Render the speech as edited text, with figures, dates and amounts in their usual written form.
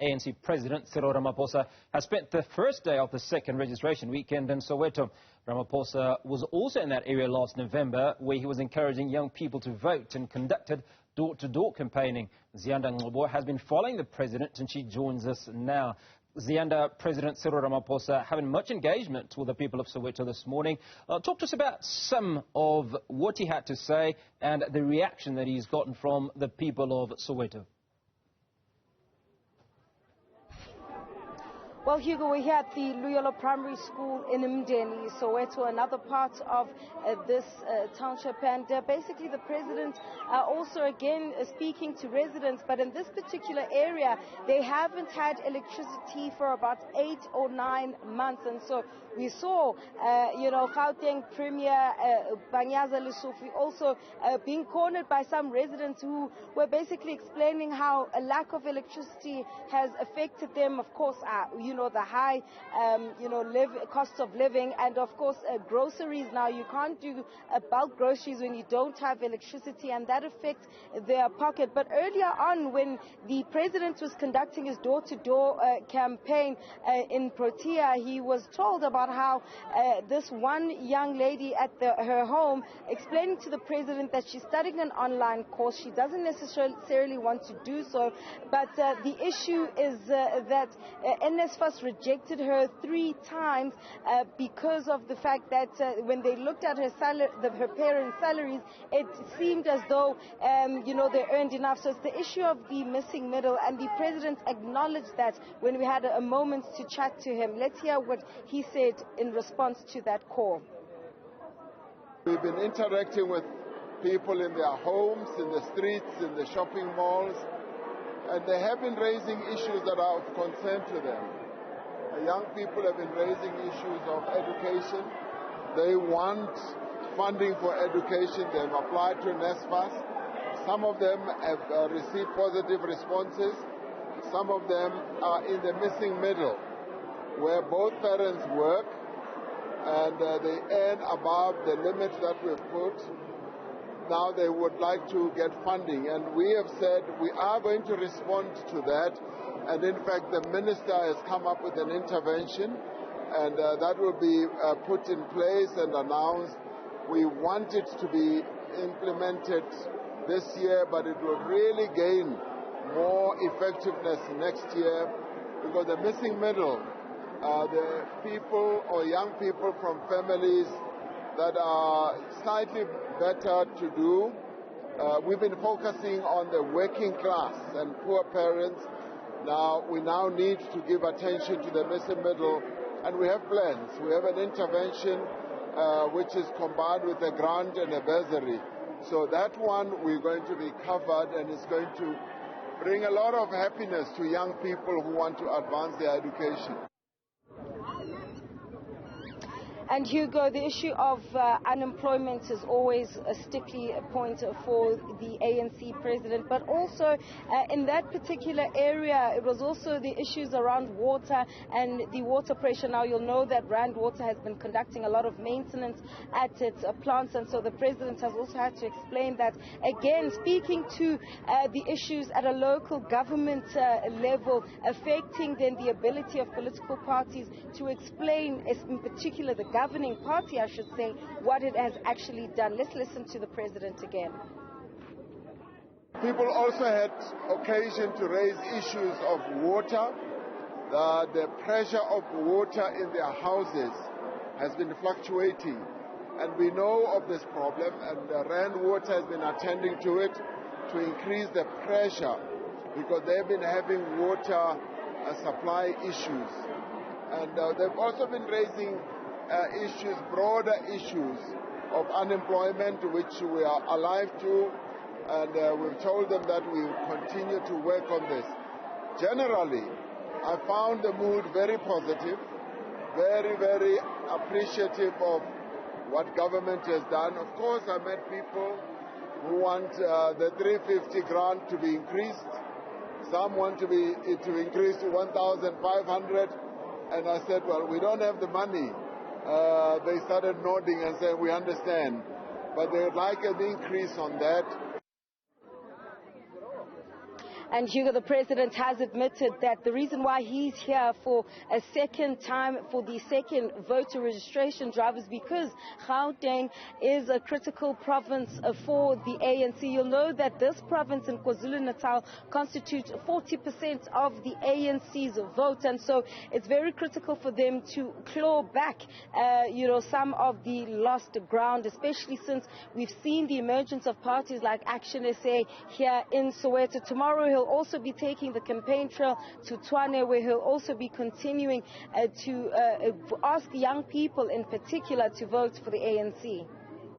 ANC President Cyril Ramaphosa has spent the first day of the second registration weekend in Soweto. Ramaphosa was also in that area last November, where he was encouraging young people to vote and conducted door-to-door campaigning. Ziyanda Ngcobo has been following the president, and she joins us now. Ziyanda, President Cyril Ramaphosa having much engagement with the people of Soweto this morning. Talk to us about some of what he had to say and the reaction that he's gotten from the people of Soweto. Well, Hugo, we're here at the Luyolo Primary School in Mdeni, Soweto, another part of this township. And basically the president also again speaking to residents, but in this particular area, they haven't had electricity for about 8 or 9 months. And so we saw, Gauteng Premier Banyaza Lesufi also being cornered by some residents who were basically explaining how a lack of electricity has affected them, of course, the high, cost of living, and of course groceries. Now you can't do bulk groceries when you don't have electricity, and that affects their pocket. But earlier on, when the president was conducting his door-to-door campaign in Protea, he was told about how this one young lady at her home explaining to the president that she's studying an online course. She doesn't necessarily want to do so, but the issue is that NSFAS rejected her 3 times because of the fact that when they looked at her her parents' salaries, it seemed as though they earned enough. So it's the issue of the missing middle, and the president acknowledged that when we had a moment to chat to him. Let's hear what he said in response to that call. We've been interacting with people in their homes, in the streets, in the shopping malls, and they have been raising issues that are of concern to them. Young people have been raising issues of education. They want funding for education. They've applied to NSFAS. Some of them have received positive responses. Some of them are in the missing middle, where both parents work and they earn above the limit that we've put. Now they would like to get funding, and we have said we are going to respond to that. And in fact, the minister has come up with an intervention, and that will be put in place and announced. We want it to be implemented this year, but it will really gain more effectiveness next year, because the missing middle, the people or young people from families that are slightly better to do. We've been focusing on the working class and poor parents. Now, we need to give attention to the missing middle, and we have plans. We have an intervention which is combined with a grant and a bursary. So that one we're going to be covered, and it's going to bring a lot of happiness to young people who want to advance their education. And Hugo, the issue of unemployment is always a sticky point for the ANC president, but also in that particular area, it was also the issues around water and the water pressure. Now, you'll know that Rand Water has been conducting a lot of maintenance at its plants, and so the president has also had to explain that, again, speaking to the issues at a local government level, affecting then the ability of political parties to explain, in particular the governing party, I should say, what it has actually done. Let's listen to the president again. People also had occasion to raise issues of water. The pressure of water in their houses has been fluctuating, and we know of this problem, and Rand Water has been attending to it to increase the pressure, because they've been having water supply issues. And they've also been raising issues, broader issues of unemployment, which we are alive to, and we've told them that we continue to work on this. Generally, I found the mood very positive, very, very appreciative of what government has done. Of course, I met people who want the 350 grant to be increased. Some want it to increase to 1,500, and I said, well, we don't have the money. They started nodding and saying, we understand, but they would like an increase on that. And Hugo, the president has admitted that the reason why he's here for a second time for the second voter registration drive is because Gauteng is a critical province for the ANC. You'll know that this province in KwaZulu-Natal constitutes 40% of the ANC's vote, and so it's very critical for them to claw back, some of the lost ground, especially since we've seen the emergence of parties like Action SA here in Soweto. Tomorrow he'll also be taking the campaign trail to Tshwane, where he'll also be continuing to ask young people in particular to vote for the ANC.